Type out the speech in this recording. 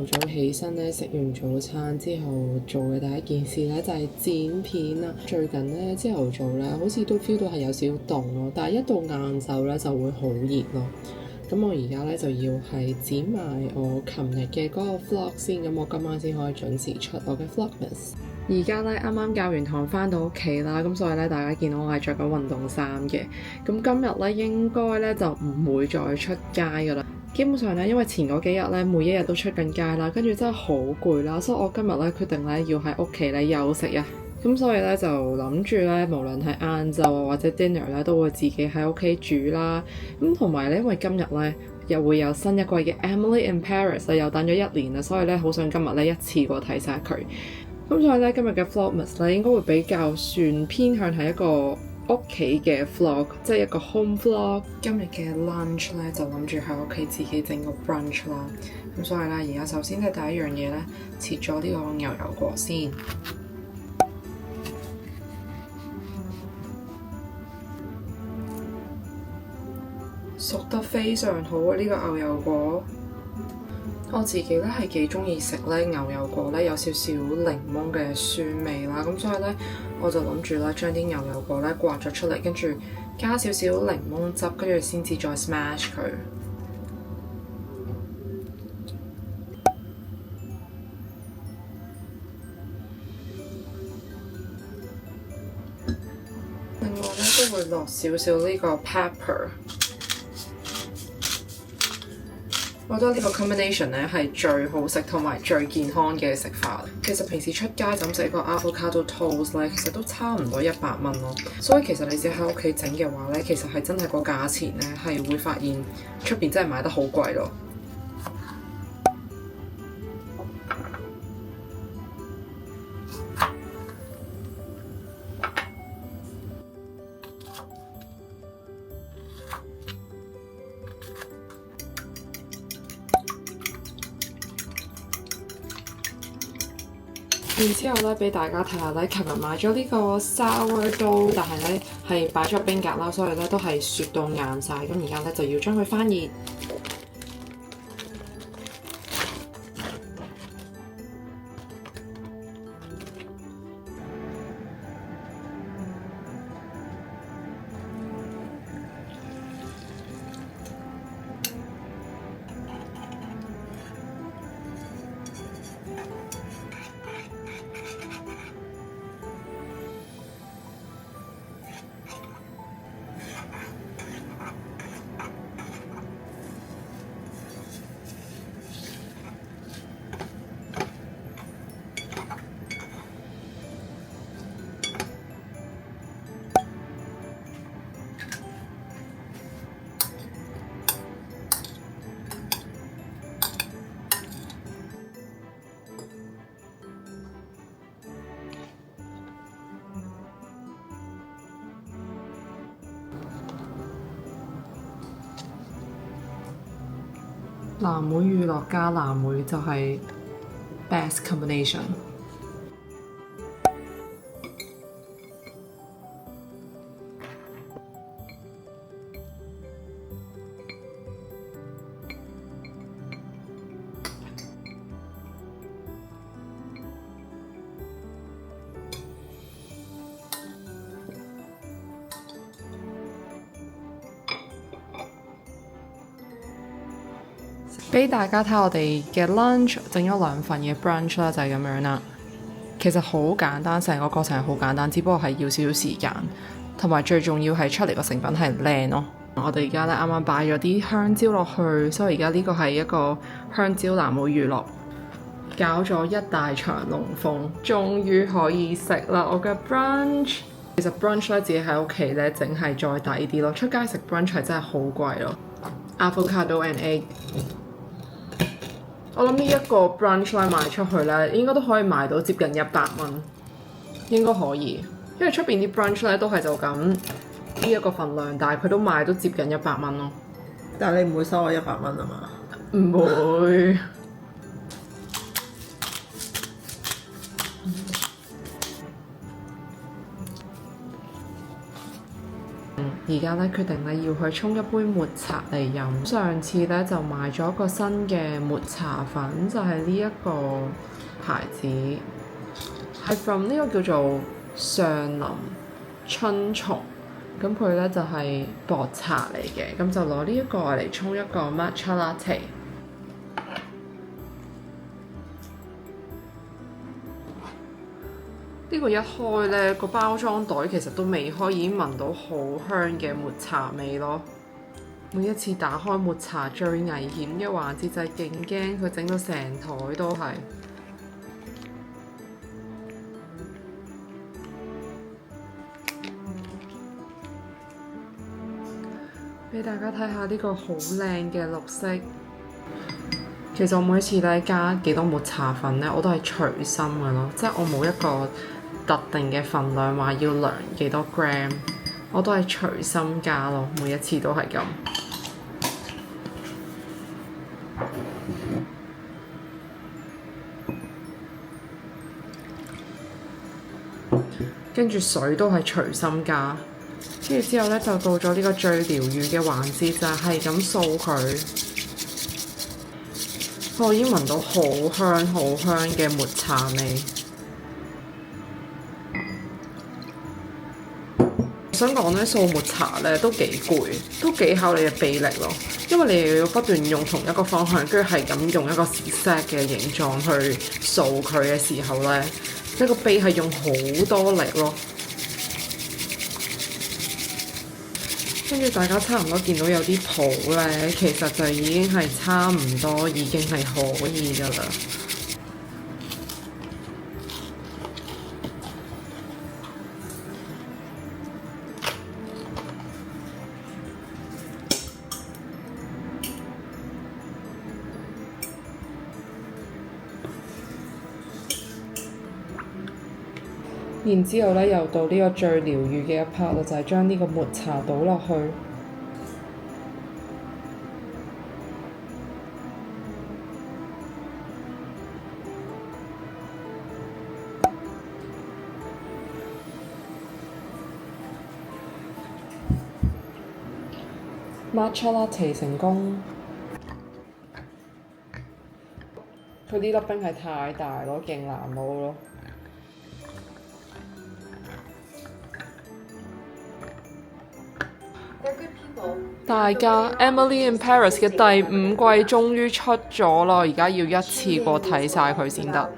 頭早起身咧，食完早餐之後做嘅第一件事咧就係剪片啦。最近咧朝頭早咧好似都 feel 到係有少少凍咯，但係一到晏晝咧就會好熱咯。咁我而家咧就要係剪埋我琴日嘅嗰個 vlog 先，咁我今晚先可以準時出我嘅 vlogmas。而家咧啱啱教完堂返到屋企啦，咁所以咧大家見到我係着緊運動衫嘅。咁今日咧應該咧就唔會再出街噶啦。基本上咧，因為前嗰幾日咧每一日都出緊街啦，跟住真係好攰啦，所以我今日咧決定咧要喺屋企咧休息啊。咁所以咧就諗住咧，無論係晏晝啊或者 dinner 咧，都會自己喺屋企煮啦。咁同埋咧，因為今日咧又會有新一季嘅 Emily in Paris 啊，又等咗一年啦，所以咧好想今日咧一次過睇晒佢。咁所以咧今日嘅 vlogmas 咧應該會比較算偏向係一個屋企嘅 vlog， 即係一個 home vlog。今日嘅 lunch 咧就諗住喺屋企自己整個 brunch 啦。咁所以咧而家首先咧第一樣嘢咧切咗呢個牛油果先。熟得非常好啊！呢個牛油果，我自己咧係幾中意食咧牛油果咧有少少檸檬嘅酸味啦，咁所以咧我就諗住咧將啲牛油果咧刮咗出嚟，跟住加少少檸檬汁，跟住先至再 smash 佢。另外咧都會落少少呢個 pepper。我覺得呢個 combination 咧係最好食同埋最健康嘅食法。其實平時出街就咁食個 avocado toast 咧，其實都差唔多100蚊咯。所以其實你自己喺屋企整嘅話咧，其實係真係個價錢咧係會發現出邊真係買得好貴咯。然之後咧，俾大家睇下咧，琴日買咗呢個 sourdough，但係咧係擺咗冰格啦，所以咧都係雪到硬晒。咁而家咧就要將佢翻熱。藍莓乳酪加藍莓就係 best combination。俾大家睇我哋嘅 lunch， 整咗2份嘅 brunch 啦，就係咁樣啦。其實好簡單，成個過程係好簡單，只不過係要少少時間，同埋最重要係出嚟個成品係靚咯。我哋而家咧啱啱擺咗啲香蕉落去，所以而家呢個係一個香蕉藍莓乳酪，搞咗一大場龍鳳，終於可以食啦！我嘅 brunch。其實 brunch 咧自己喺屋企咧整係再抵啲咯，出街食 brunch 係真係好貴咯。Avocado and egg。我諗呢一個 brunch 咧賣出去咧，應該都可以賣到接近100蚊，應該可以，因為出邊啲 brunch 咧都係就咁呢一個份量，但係佢都賣到接近100蚊咯。但係你唔會收我100蚊啊嘛？唔會。而而家咧決定咧要去沖一杯抹茶嚟飲。上次咧就買咗一個新嘅抹茶粉，就係呢一個牌子，係 from 呢個叫做上林春松。咁佢咧就係薄茶嚟嘅，咁就攞呢一個嚟沖一個 matcha latte。呢個一開咧，個包裝袋其實都未開，已經聞到好香嘅抹茶味咯。每一次打開抹茶最危險嘅環節就係勁驚佢整到成枱都係。俾大家睇下呢個好靚嘅綠色。其實我每一次咧加幾多抹茶粉咧，我都係隨心嘅咯，即係我冇一個特定嘅份量話要量幾多 gram， 我都係隨心加咯，每一次都係咁。跟住水都係隨心加，跟住之後咧就到咗呢個最療愈嘅環節，就係咁掃佢。我已經聞到好香好香嘅抹茶味。想講咧，掃抹茶咧都幾攰，都幾考你嘅臂力咯。因為你又要不斷用同一個方向，跟住係咁用一個 zigzag 嘅形狀去掃佢嘅時候咧，即係個臂係用好多力咯。跟住大家差唔多見到有啲泡咧，其實就已經係差唔多，已經係可以噶啦。然之後咧，又到呢個最療愈嘅一 part 啦，就係將呢個抹茶倒落去。matcha latte 成功。佢呢粒冰係太大咯，勁難攞咯。大家 Emily in Paris 嘅第5季終於出咗啦，而家要一次過睇晒佢先得。